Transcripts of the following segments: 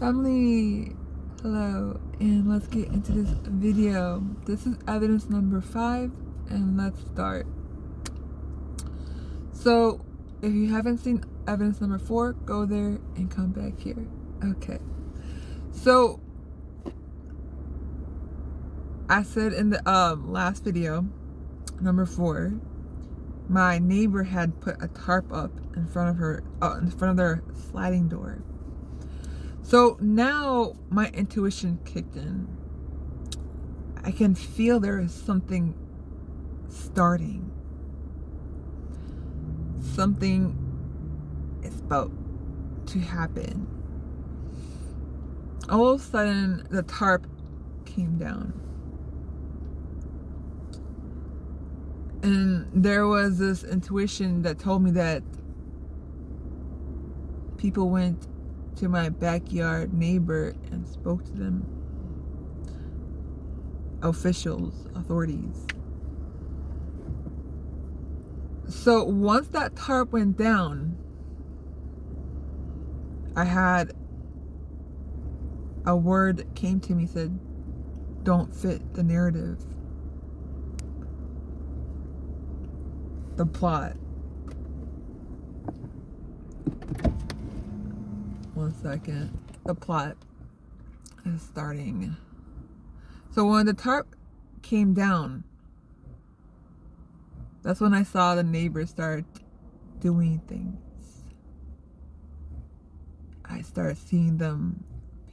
Family, hello, and let's get into this video. This is evidence number 5, and let's start. So, if you haven't seen evidence number 4, go there and come back here. Okay. So, I said in the last video, number 4, my neighbor had put a tarp up in front of their sliding door. So now my intuition kicked in. I can feel there is something starting. Something is about to happen. All of a sudden, the tarp came down. And there was this intuition that told me that people went to my backyard neighbor and spoke to them. Officials, authorities. So once that tarp went down, I had a word that came to me, said, don't fit the narrative. The plot. One second. The plot is starting. So when the tarp came down, that's when I saw the neighbors start doing things. I started seeing them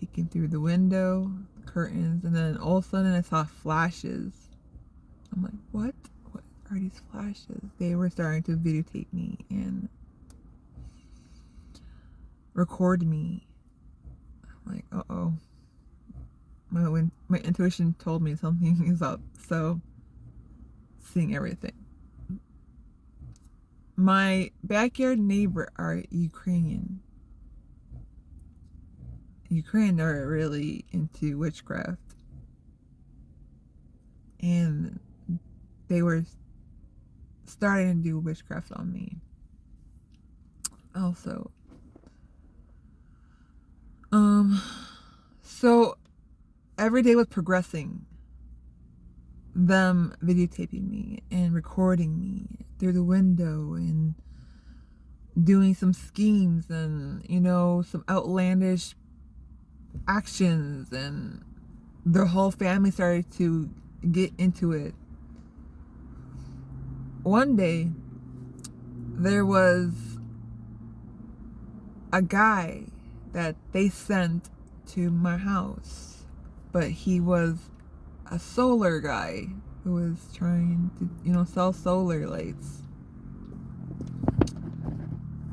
peeking through the window, the curtains, and then all of a sudden I saw flashes. I'm like, what? What are these flashes? They were starting to videotape me and record me. I'm like, uh-oh. My intuition told me something is up. So, seeing everything. My backyard neighbor are Ukrainian. Ukraine are really into witchcraft. And they were starting to do witchcraft on me. Also. So every day was progressing. Them videotaping me and recording me through the window and doing some schemes and, some outlandish actions, and their whole family started to get into it. One day, there was a guy that they sent to my house, but he was a solar guy who was trying to, sell solar lights.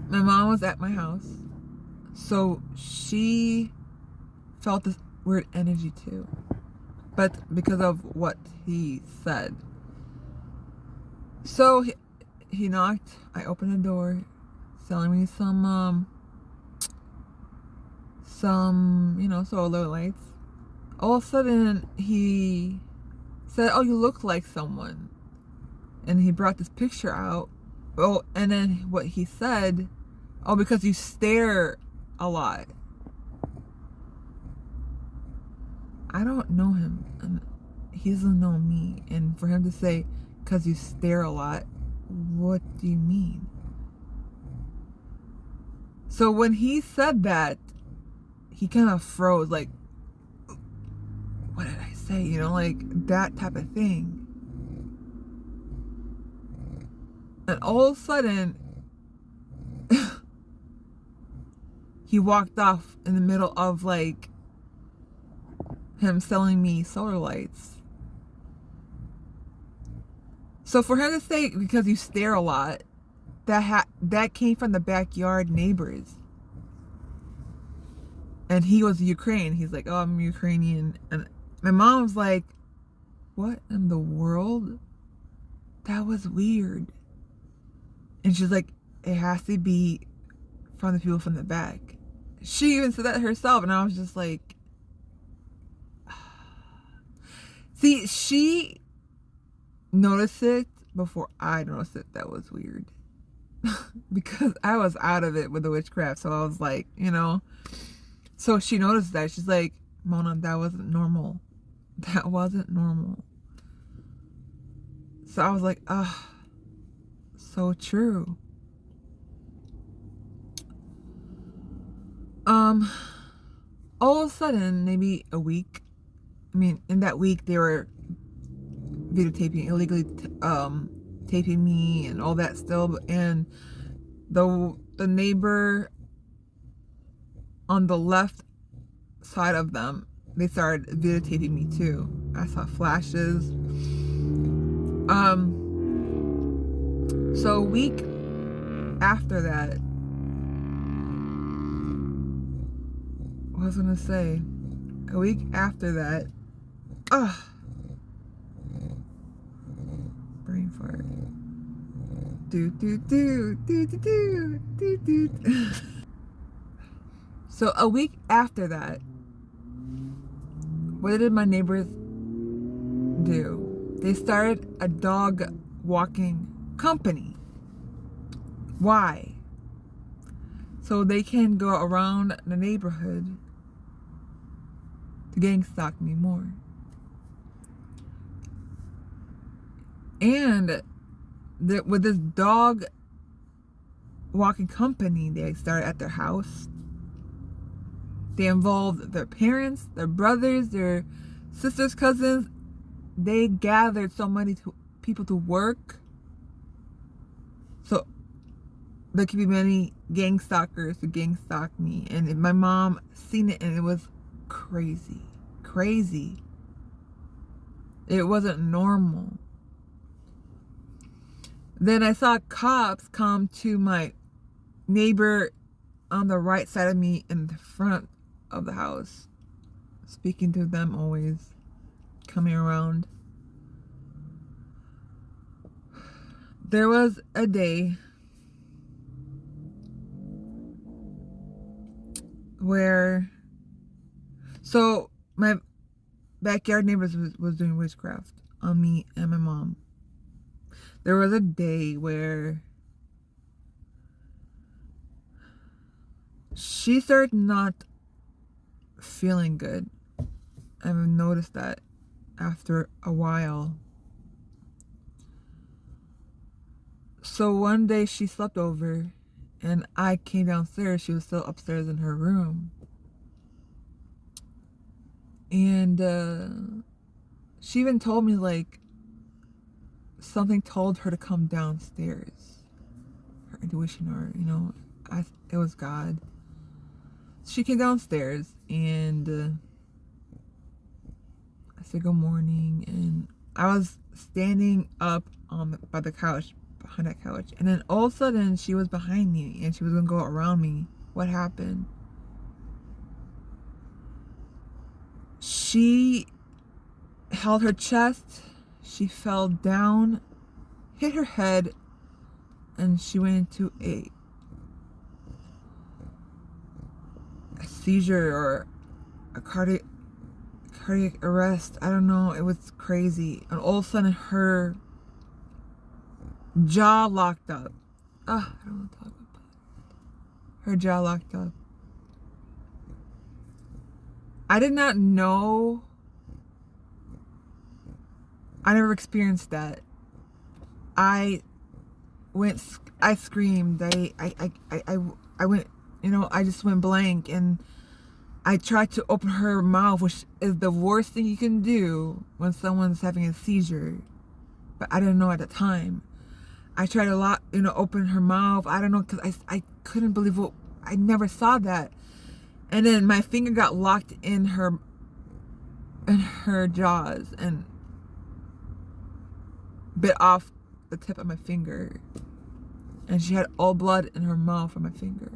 My mom was at my house, so she felt this weird energy too, but because of what he said. So he knocked, I opened the door, selling me some solar lights. All of a sudden, he said, oh, you look like someone. And he brought this picture out. Oh, and then what he said, oh, because you stare a lot. I don't know him, and he doesn't know me. And for him to say, because you stare a lot, what do you mean? So when he said that, he kind of froze, like, what did I say? Like that type of thing. And all of a sudden, he walked off in the middle of like him selling me solar lights. So for him to say, because you stare a lot, that came from the backyard neighbors. And he was Ukraine. He's like, oh, I'm Ukrainian. And my mom was like, what in the world? That was weird. And she's like, it has to be from the people from the back. She even said that herself, and I was just like, see, she noticed it before I noticed it. That was weird. Because I was out of it with the witchcraft, so I was like, So she noticed that. She's like, Mona, that wasn't normal. That wasn't normal. So I was like, ah, so true. All of a sudden, maybe a week. I mean, in that week, they were videotaping, illegally taping me and all that still. And the neighbor on the left side of them, they started videotaping me too. I saw flashes. So a week after that, what was I gonna say? A week after that, brain fart. Do do do do do do do do. So a week after that, what did my neighbors do? They started a dog walking company. Why? So they can go around the neighborhood to gang stalk me more. And with this dog walking company they started at their house, they involved their parents, their brothers, their sisters, cousins. They gathered so many people to work. So there could be many gang stalkers to gang stalk me. And my mom seen it and it was crazy. Crazy. It wasn't normal. Then I saw cops come to my neighbor on the right side of me in the front of the house, speaking to them, always coming around. There was a day where, so my backyard neighbors was doing witchcraft on me and my mom. There was a day where she started not feeling good. I've noticed that after a while. So one day she slept over and I came downstairs. She was still upstairs in her room. And she even told me, like, something told her to come downstairs. Her intuition, or, you know, it was God. She came downstairs and I said good morning, and I was standing up by the couch, behind that couch, and then all of a sudden she was behind me and she was gonna go around me. What happened? She held her chest, she fell down, hit her head, and she went into a seizure or a cardiac arrest. I don't know. It was crazy. And all of a sudden her jaw locked up. I don't want to talk about it. Her jaw locked up. I did not know. I never experienced that. I screamed. I went, you know, I just went blank, and I tried to open her mouth, which is the worst thing you can do when someone's having a seizure. But I didn't know at the time. I tried a lot, you know, open her mouth. I don't know, because I couldn't believe what, I never saw that. And then my finger got locked in her jaws and bit off the tip of my finger. And she had all blood in her mouth from my finger.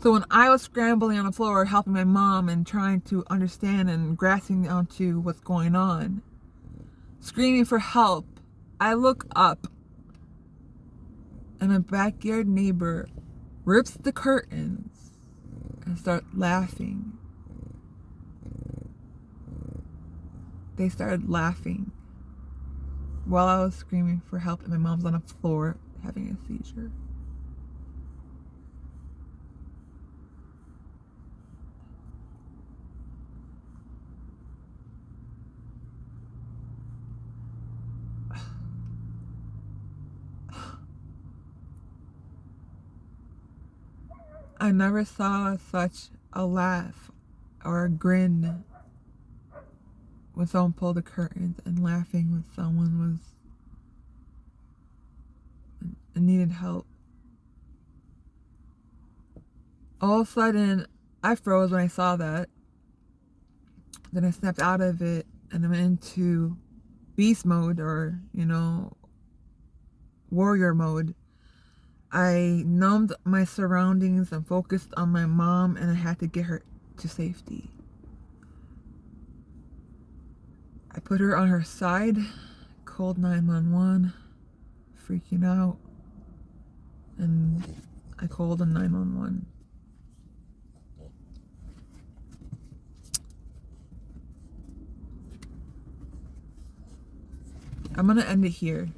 So when I was scrambling on the floor, helping my mom and trying to understand and grasping onto what's going on, screaming for help, I look up and my backyard neighbor rips the curtains and start laughing. They started laughing while I was screaming for help, and my mom's on the floor having a seizure. I never saw such a laugh or a grin when someone pulled the curtains and laughing when someone was and needed help. All of a sudden, I froze when I saw that. Then I snapped out of it and I went into beast mode, or, you know, warrior mode. I numbed my surroundings and focused on my mom, and I had to get her to safety. I put her on her side, called 911, freaking out, and I called a 911. I'm gonna end it here.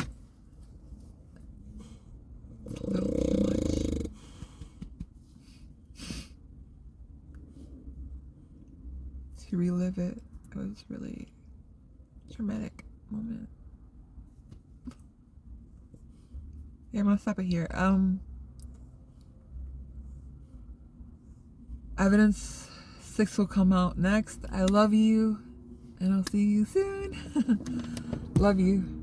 A little too much. To relive it, it was really traumatic moment. Yeah, I'm gonna stop it here. Evidence 6 will come out next. I love you, and I'll see you soon. Love you.